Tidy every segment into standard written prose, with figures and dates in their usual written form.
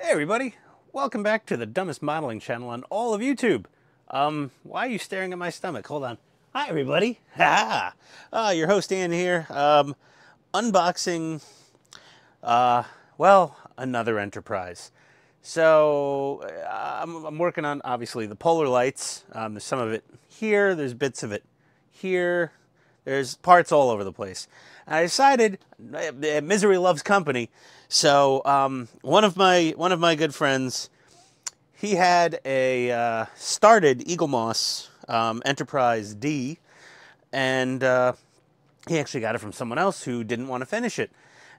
Hey everybody, welcome back to the dumbest modeling channel on all of YouTube. Why are you staring at my stomach? Hold on. Hi everybody. Ha! Your host Ian here. Unboxing, well, another Enterprise. So, I'm working on, obviously, the polar lights. There's some of it here, there's bits of it here, there's parts all over the place. And I decided, misery loves company, so one of my good friends, he had a started Eagle Moss Enterprise D, and he actually got it from someone else who didn't want to finish it.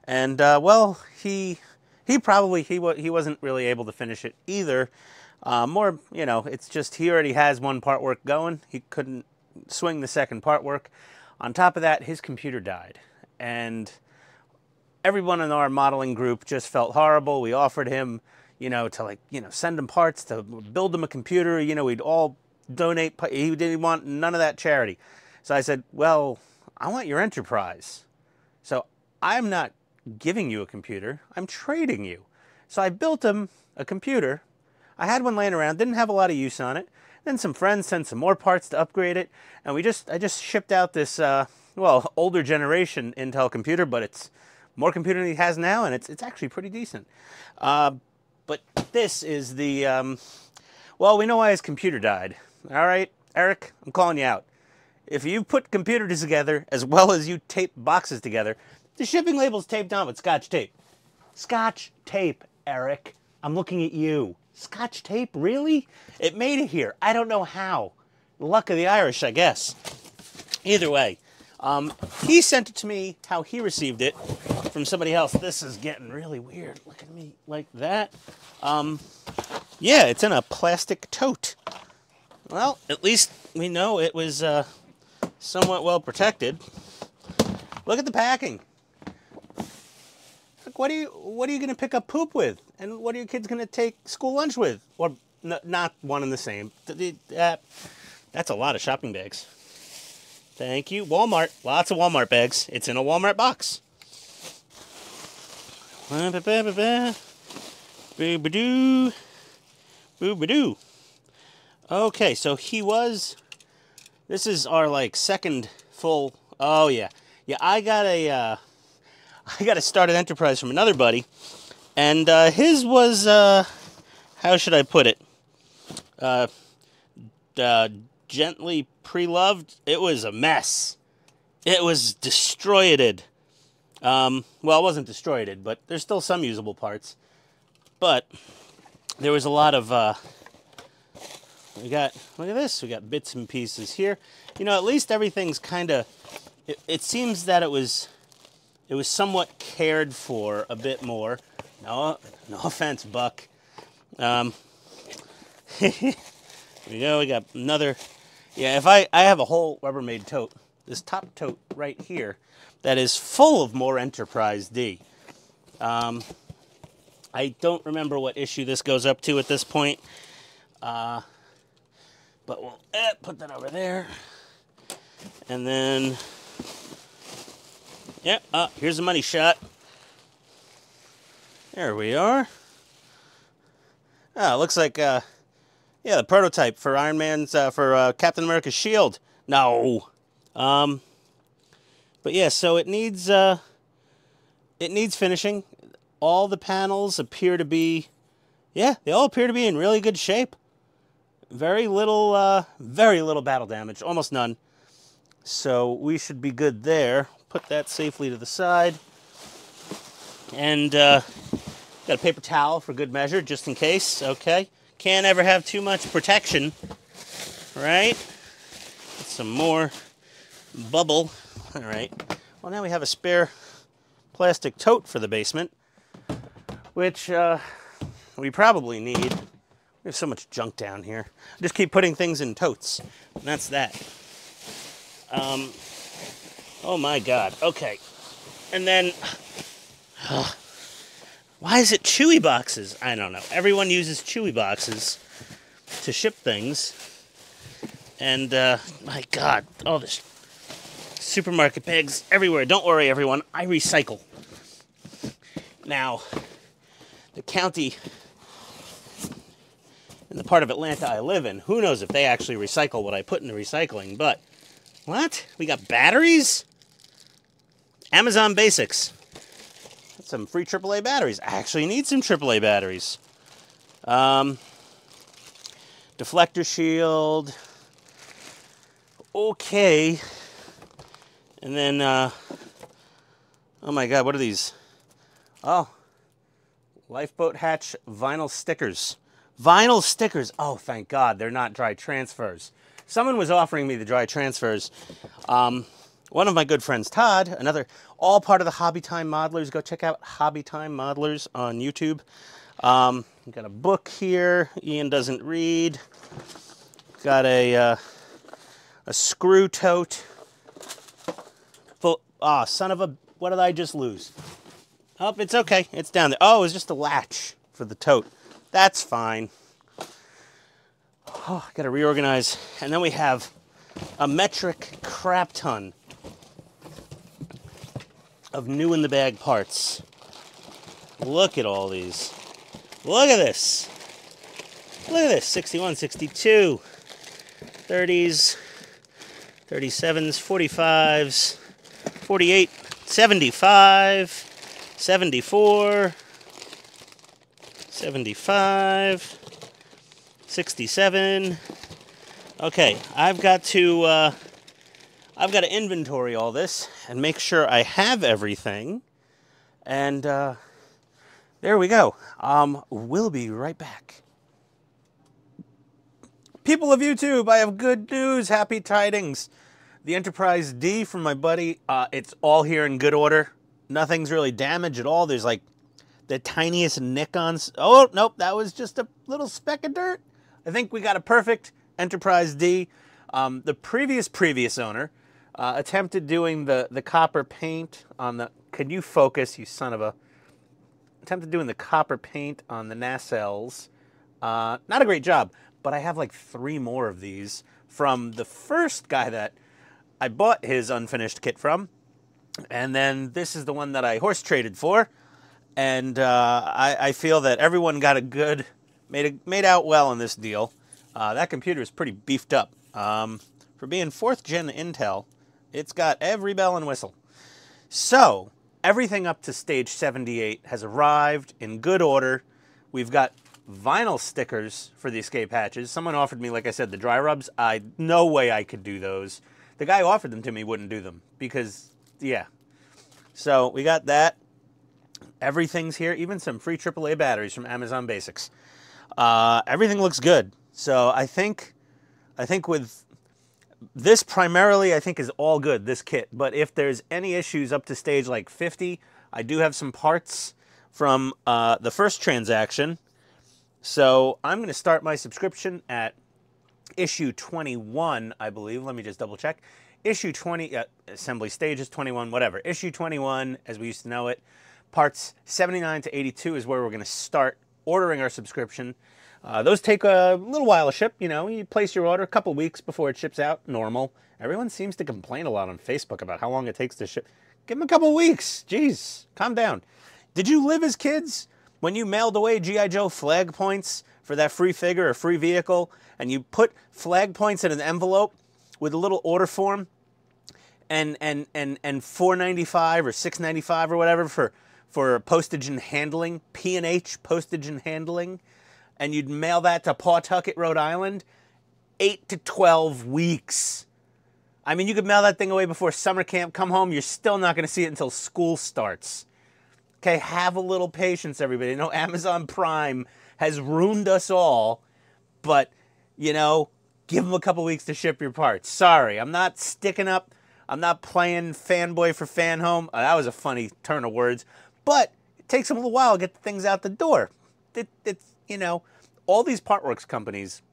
And well, he wasn't really able to finish it either. More, you know, it's just he already has one part work going. He couldn't swing the second part work. On top of that, his computer died, and everyone in our modeling group just felt horrible. We offered him, you know, to send him parts to build him a computer. You know, we'd all donate. He didn't want none of that charity. So I said, well, I want your Enterprise. So I'm not giving you a computer, I'm trading you. So I built him a computer. I had one laying around, didn't have a lot of use on it. Then some friends sent some more parts to upgrade it, and I just shipped out this well, older generation Intel computer, but it's more computer than he has now, and it's actually pretty decent. But this is the well, we know why his computer died. All right, Eric, I'm calling you out. If you put computers together as well as you tape boxes together, the shipping label's taped on with Scotch tape. Scotch tape, Eric. I'm looking at you. Scotch tape, really? It made it here. I don't know how. Luck of the Irish, I guess. Either way, he sent it to me how he received it from somebody else. This is getting really weird. Look at me like that. Yeah, it's in a plastic tote. Well, at least we know it was somewhat well protected. Look at the packing. What are you going to pick up poop with? And what are your kids going to take school lunch with? Or not one and the same. That's a lot of shopping bags. Thank you. Walmart. Lots of Walmart bags. It's in a Walmart box. Boo-ba-doo. Boo-ba-doo. Okay, so this is our, second full... Oh, yeah. Yeah, I got a started Enterprise from another buddy, and his was, how should I put it, gently pre-loved. It was a mess. It was destroyed. Well, it wasn't destroyed, but there's still some usable parts. But there was a lot of, look at this, we got bits and pieces here. You know, at least everything's kind of, it seems that it was somewhat cared for a bit more. No offense, Buck. There we go, we got another. Yeah, if I have a whole Rubbermaid tote, this top tote right here, that is full of more Enterprise D. I don't remember what issue this goes up to at this point. But we'll put that over there. And then... yeah, here's a money shot. There we are. Oh, it looks like, yeah, the prototype for Iron Man's, for Captain America's shield. No. But yeah, so it needs finishing. All the panels appear to be, yeah, they all appear to be in really good shape. Very little battle damage, almost none. So we should be good there. Put that safely to the side. And got a paper towel for good measure, just in case, okay? Can't ever have too much protection, right? Get some more bubble. All right. Well, now we have a spare plastic tote for the basement, which we probably need. We have so much junk down here. I just keep putting things in totes, and that's that. Oh my God, okay. And then, why is it Chewy boxes? I don't know. Everyone uses Chewy boxes to ship things. And, my God, all this supermarket bags everywhere. Don't worry, everyone, I recycle. Now, the county in the part of Atlanta I live in. Who knows if they actually recycle what I put into recycling, but what? We got batteries? Amazon Basics. That's some free AAA batteries. I actually need some AAA batteries. Deflector shield. Okay. And then, oh my God, what are these? Oh, lifeboat hatch vinyl stickers. Vinyl stickers. Oh, thank God, they're not dry transfers. Someone was offering me the dry transfers. One of my good friends, Todd, all part of the Hobby Time Modelers. Go check out Hobby Time Modelers on YouTube. We've got a book here. Ian doesn't read. Got a screw tote. Full. Ah, son of a. What did I just lose? Oh, it's okay. It's down there. Oh, it was just a latch for the tote. That's fine. Oh, I got to reorganize. And then we have a metric crap ton of new in the bag parts. Look at all these. Look at this. Look at this. 61, 62, 30s, 37s, 45s, 48, 75, 74, 75, 67. Okay, I've got to inventory all this and make sure I have everything. And there we go. We'll be right back. People of YouTube, I have good news. Happy tidings. The Enterprise D from my buddy, it's all here in good order. Nothing's really damaged at all. There's like the tiniest nick on... Oh, nope, that was just a little speck of dirt. I think we got a perfect Enterprise D. The previous owner attempted doing the copper paint on the... Can you focus, you son of a... Attempted doing the copper paint on the nacelles. Not a great job, but I have like 3 more of these from the first guy that I bought his unfinished kit from. And then this is the one that I horse traded for. And I feel that everyone got a good, made out well in this deal. That computer is pretty beefed up. For being 4th gen Intel, it's got every bell and whistle. So, everything up to stage 78 has arrived in good order. We've got vinyl stickers for the escape hatches. Someone offered me, like I said, the dry rubs. No way I could do those. The guy who offered them to me wouldn't do them because, yeah. So, we got that. Everything's here, even some free AAA batteries from Amazon Basics. Everything looks good. So I think with this primarily, I think is all good, this kit. But if there's any issues up to stage like 50, I do have some parts from the first transaction. So I'm going to start my subscription at issue 21, I believe. Let me just double check. Issue 20, assembly stages 21, whatever. Issue 21, as we used to know it. Parts 79 to 82 is where we're going to start ordering our subscription. Those take a little while to ship. You know, you place your order a couple weeks before it ships out, normal. Everyone seems to complain a lot on Facebook about how long it takes to ship. Give them a couple weeks. Jeez, calm down. Did you live as kids when you mailed away G.I. Joe flag points for that free figure or free vehicle, and you put flag points in an envelope with a little order form and $4.95 or $6.95 or whatever for postage and handling, P&H postage and handling, and you'd mail that to Pawtucket, Rhode Island, 8 to 12 weeks. I mean, you could mail that thing away before summer camp, come home, you're still not going to see it until school starts. Okay, have a little patience, everybody. I know Amazon Prime has ruined us all, but, you know, give them a couple weeks to ship your parts. Sorry, I'm not sticking up. I'm not playing fanboy for Fanhome. That was a funny turn of words. But it takes them a little while to get the things out the door. It's, you know, all these partworks companies,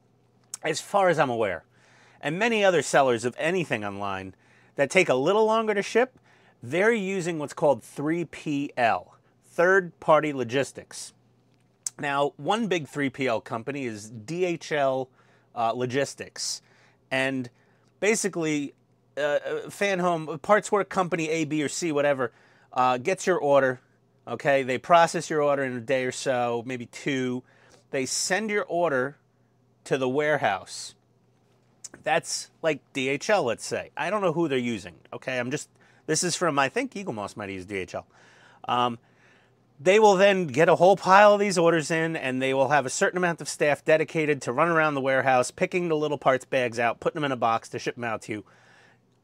as far as I'm aware, and many other sellers of anything online that take a little longer to ship, they're using what's called 3PL, third-party logistics. Now, one big 3PL company is DHL Logistics. And basically, Fanhome, parts work company A, B, or C, whatever, gets your order. Okay, they process your order in a day or so, maybe 2. They send your order to the warehouse. That's like DHL, let's say. I don't know who they're using. Okay, this is from, I think Eagle Moss might use DHL. They will then get a whole pile of these orders in, and they will have a certain amount of staff dedicated to run around the warehouse, picking the little parts bags out, putting them in a box to ship them out to you.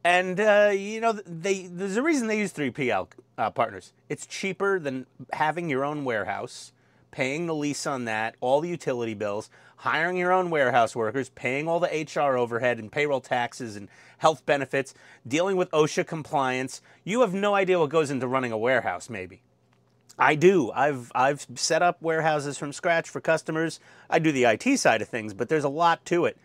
And, you know, there's a reason they use 3PL partners. It's cheaper than having your own warehouse, paying the lease on that, all the utility bills, hiring your own warehouse workers, paying all the HR overhead and payroll taxes and health benefits, dealing with OSHA compliance. You have no idea what goes into running a warehouse, maybe. I do. I've set up warehouses from scratch for customers. I do the IT side of things, but there's a lot to it.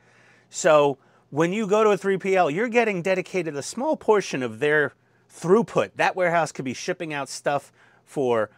So when you go to a 3PL, you're getting dedicated a small portion of their throughput. That warehouse could be shipping out stuff for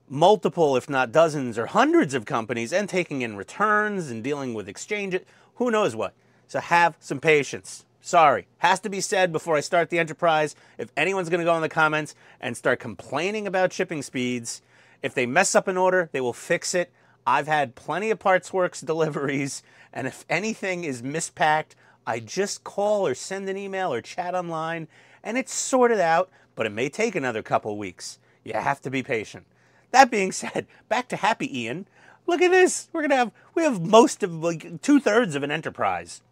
multiple, if not dozens or hundreds of companies, and taking in returns and dealing with exchange. Who knows what. So have some patience. Sorry. Has to be said before I start the Enterprise. If anyone's going to go in the comments and start complaining about shipping speeds, if they mess up an order, they will fix it. I've had plenty of PartsWorks deliveries, and if anything is mispacked, I just call or send an email or chat online, and it's sorted out, but it may take another couple weeks. You have to be patient. That being said, back to Happy Ian. Look at this. We have most of, like, 2/3 of an Enterprise.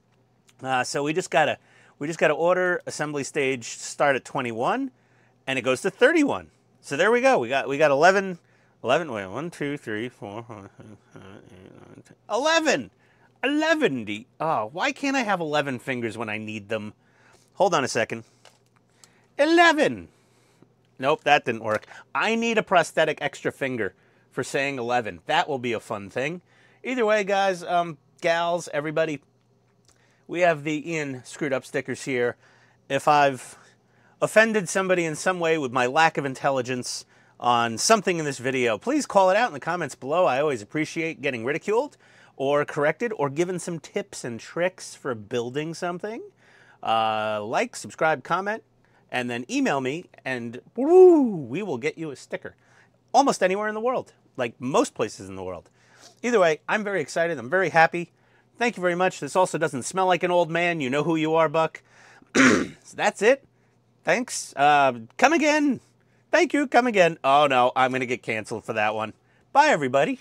So we just gotta order assembly stage start at 21, and it goes to 31. So there we go. We got 11. Wait, 1, 2, 3, 4, 5, 6, 7, 8, 9, 10, 11. 11. Oh, why can't I have 11 fingers when I need them? Hold on a second. 11. Nope, that didn't work. I need a prosthetic extra finger for saying 11. That will be a fun thing. Either way, guys, gals, everybody, we have the Ian Screwed Up stickers here. If I've offended somebody in some way with my lack of intelligence on something in this video, please call it out in the comments below. I always appreciate getting ridiculed or corrected or given some tips and tricks for building something. Like, subscribe, comment, and then email me, and woo, we will get you a sticker. Almost anywhere in the world, like most places in the world. Either way, I'm very excited. I'm very happy. Thank you very much. This also doesn't smell like an old man. You know who you are, Buck. So that's it. Thanks. Come again. Thank you. Come again. Oh, no. I'm going to get canceled for that one. Bye, everybody.